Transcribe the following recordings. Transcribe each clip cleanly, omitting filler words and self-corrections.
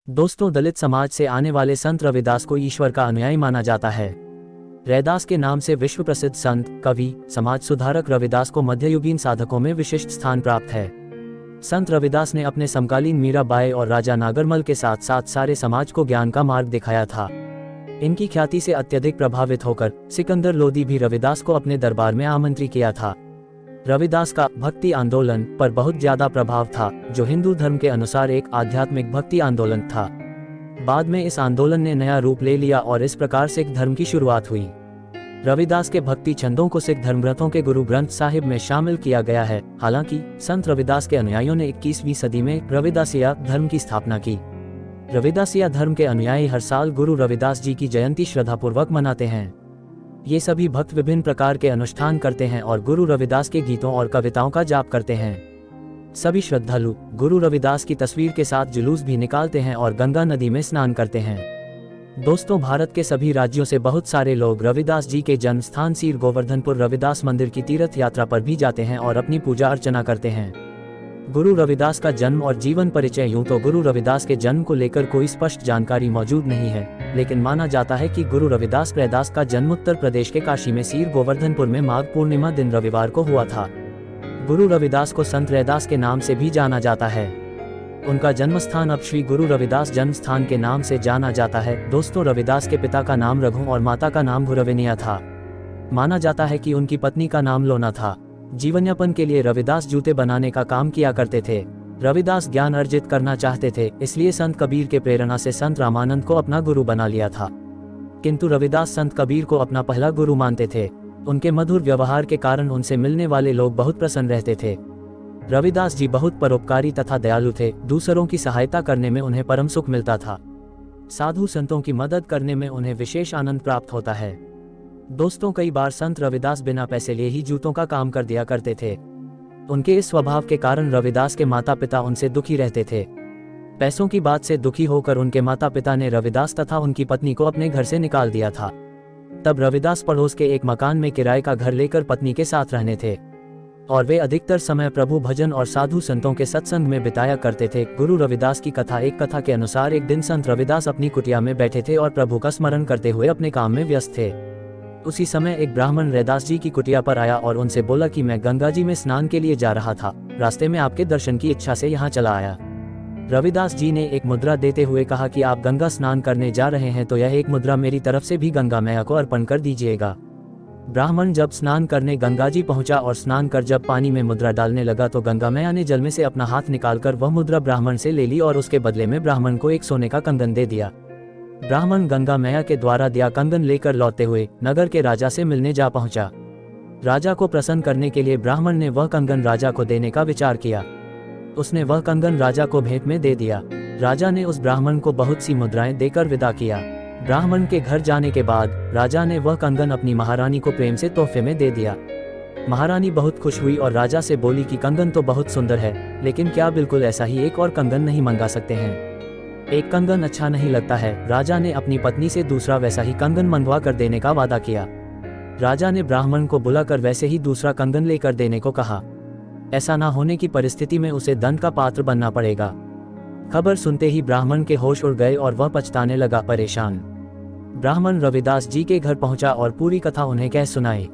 दोस्तों, दलित समाज से आने वाले संत रविदास को ईश्वर का अनुयायी माना जाता है। रैदास के नाम से विश्व प्रसिद्ध संत, कवि, समाज सुधारक रविदास को मध्ययुगीन साधकों में विशिष्ट स्थान प्राप्त है। संत रविदास ने अपने समकालीन मीराबाई और राजा नागरमल के साथ साथ सारे समाज को ज्ञान का मार्ग दिखाया था। इनकी ख्याति से अत्यधिक प्रभावित होकर सिकंदर लोदी भी रविदास को अपने दरबार में आमंत्रित किया था। रविदास का भक्ति आंदोलन पर बहुत ज्यादा प्रभाव था, जो हिंदू धर्म के अनुसार एक आध्यात्मिक भक्ति आंदोलन था। बाद में इस आंदोलन ने नया रूप ले लिया और इस प्रकार सिख धर्म की शुरुआत हुई। रविदास के भक्ति छंदों को सिख धर्मग्रंथों के गुरु ग्रंथ साहिब में शामिल किया गया है। हालांकि संत रविदास के अनुयायियों ने 21वीं सदी में रविदासिया धर्म की स्थापना की। रविदासिया धर्म के अनुयायी हर साल गुरु रविदास जी की जयंती श्रद्धापूर्वक मनाते हैं। ये सभी भक्त विभिन्न प्रकार के अनुष्ठान करते हैं और गुरु रविदास के गीतों और कविताओं का जाप करते हैं। सभी श्रद्धालु गुरु रविदास की तस्वीर के साथ जुलूस भी निकालते हैं और गंगा नदी में स्नान करते हैं। दोस्तों, भारत के सभी राज्यों से बहुत सारे लोग रविदास जी के जन्म स्थान सीर गोवर्धनपुर रविदास मंदिर की तीर्थ यात्रा पर भी जाते हैं और अपनी पूजा अर्चना करते हैं। गुरु रविदास का जन्म और जीवन परिचय। यूं तो गुरु रविदास के जन्म को लेकर कोई स्पष्ट जानकारी मौजूद नहीं है, लेकिन माना जाता है कि गुरु रविदास रैदास का जन्म उत्तर प्रदेश के काशी में सीर गोवर्धनपुर में माघ पूर्णिमा दिन रविवार को हुआ था। गुरु रविदास को संत रैदास के नाम से भी जाना जाता है। उनका जन्म स्थान अब श्री गुरु रविदास जन्म स्थान के नाम से जाना जाता है। दोस्तों, रविदास के पिता का नाम रघु और माता का नाम भुरवेनिया था। माना जाता है कि उनकी पत्नी का नाम लोना था। जीवनयापन के लिए रविदास जूते बनाने का काम किया करते थे। रविदास ज्ञान अर्जित करना चाहते थे, इसलिए संत कबीर के प्रेरणा से संत रामानंद को अपना गुरु बना लिया था। किंतु रविदास संत कबीर को अपना पहला गुरु मानते थे। उनके मधुर व्यवहार के कारण उनसे मिलने वाले लोग बहुत प्रसन्न रहते थे। रविदास जी बहुत परोपकारी तथा दयालु थे। दूसरों की सहायता करने में उन्हें परम सुख मिलता था। साधु संतों की मदद करने में उन्हें विशेष आनंद प्राप्त होता है। दोस्तों, कई बार संत रविदास बिना पैसे लिए ही जूतों का काम कर दिया करते थे। उनके इस स्वभाव के कारण रविदास के माता पिता उनसे दुखी रहते थे। पैसों की बात से दुखी होकर उनके माता पिता ने रविदास तथा उनकी पत्नी को अपने घर से निकाल दिया था। तब रविदास पड़ोस के एक मकान में किराए का घर लेकर पत्नी के साथ रहने थे और वे अधिकतर समय प्रभु भजन और साधु संतों के सत्संग में बिताया करते थे। गुरु रविदास की कथा। एक कथा के अनुसार एक दिन संत रविदास अपनी कुटिया में बैठे थे और प्रभु का स्मरण करते हुए अपने काम में व्यस्त थे। उसी समय एक ब्राह्मण रैदास जी की कुटिया पर आया और उनसे बोला कि मैं गंगा जी में स्नान के लिए जा रहा था, रास्ते में आपके दर्शन की इच्छा से यहाँ चला आया। रविदास जी ने एक मुद्रा देते हुए कहा कि आप गंगा स्नान करने जा रहे हैं तो यह एक मुद्रा मेरी तरफ से भी गंगा मैया को अर्पण कर दीजिएगा। ब्राह्मण जब स्नान करने गंगा जी पहुंचा और स्नान कर जब पानी में मुद्रा डालने लगा तो गंगा मैया ने जल में से अपना हाथ निकालकर वह मुद्रा ब्राह्मण से ले ली और उसके बदले में ब्राह्मण को एक सोने का कंगन दे दिया। ब्राह्मण गंगा मैया के द्वारा दिया कंगन लेकर लौटते हुए नगर के राजा से मिलने जा पहुंचा। राजा को प्रसन्न करने के लिए ब्राह्मण ने वह कंगन राजा को देने का विचार किया। उसने वह कंगन राजा को भेंट में दे दिया। राजा ने उस ब्राह्मण को बहुत सी मुद्राएं देकर विदा किया। ब्राह्मण के घर जाने के बाद राजा ने वह कंगन अपनी महारानी को प्रेम से तोहफे में दे दिया। महारानी बहुत खुश हुई और राजा से बोली कि कंगन तो बहुत सुंदर है, लेकिन क्या बिल्कुल ऐसा ही एक और कंगन नहीं मंगा सकते हैं? एक कंगन अच्छा नहीं लगता है। राजा ने अपनी पत्नी से दूसरा वैसा ही कंगन मंगवा कर देने का वादा किया। राजा ने ब्राह्मण को बुलाकर वैसे ही दूसरा कंगन लेकर देने को कहा। ऐसा ना होने की परिस्थिति में उसे दंड का पात्र बनना पड़ेगा। खबर सुनते ही ब्राह्मण के होश उड़ गए और वह पछताने लगा। परेशान ब्राह्मण रविदास जी के घर पहुंचा और पूरी कथा उन्हें कह सुनाई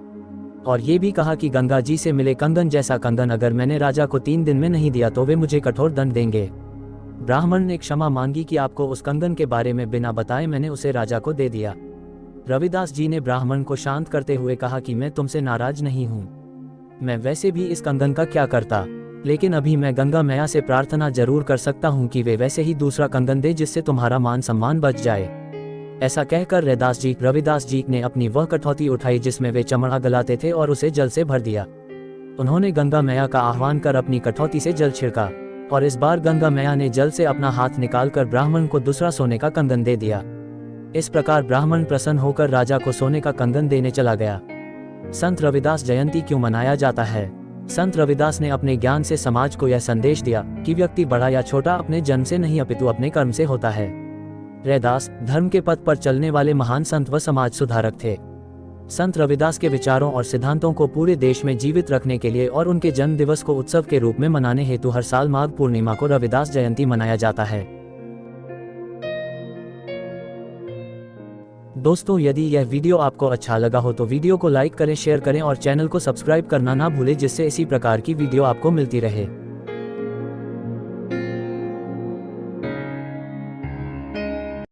और ये भी कहा कि गंगा जी से मिले कंगन जैसा कंगन अगर मैंने राजा को 3 दिन में नहीं दिया तो वे मुझे कठोर दंड देंगे। ब्राह्मण ने क्षमा मांगी कि आपको उस कंगन के बारे में बिना बताए मैंने उसे राजा को दे दिया। रविदास जी ने ब्राह्मण को शांत करते हुए कहा कि मैं तुमसे नाराज नहीं हूँ। मैं वैसे भी इस कंगन का क्या करता, लेकिन अभी मैं गंगा मैया से प्रार्थना जरूर कर सकता हूँ कि वे वैसे ही दूसरा कंगन दे जिससे तुम्हारा मान सम्मान बच जाए। ऐसा कहकर रविदास जी ने अपनी वह कठौती उठाई जिसमें वे चमड़ा गलाते थे और उसे जल से भर दिया। उन्होंने गंगा मैया का आह्वान कर अपनी कठौती से जल छिड़का और इस बार गंगा मैया ने जल से अपना हाथ निकालकर ब्राह्मण को दूसरा सोने का कंगन दे दिया। इस प्रकार ब्राह्मण प्रसन्न होकर राजा को सोने का कंगन देने चला गया। संत रविदास जयंती क्यों मनाया जाता है? संत रविदास ने अपने ज्ञान से समाज को यह संदेश दिया कि व्यक्ति बड़ा या छोटा अपने जन्म से नहीं अपितु अपने कर्म से होता है। रैदास धर्म के पथ पर चलने वाले महान संत व समाज सुधारक थे। संत रविदास के विचारों और सिद्धांतों को पूरे देश में जीवित रखने के लिए और उनके जन्म दिवस को उत्सव के रूप में मनाने हेतु हर साल माघ पूर्णिमा को रविदास जयंती मनाया जाता है। दोस्तों, यदि यह वीडियो आपको अच्छा लगा हो तो वीडियो को लाइक करें, शेयर करें और चैनल को सब्सक्राइब करना ना भूलें, जिससे इसी प्रकार की वीडियो आपको मिलती रहे।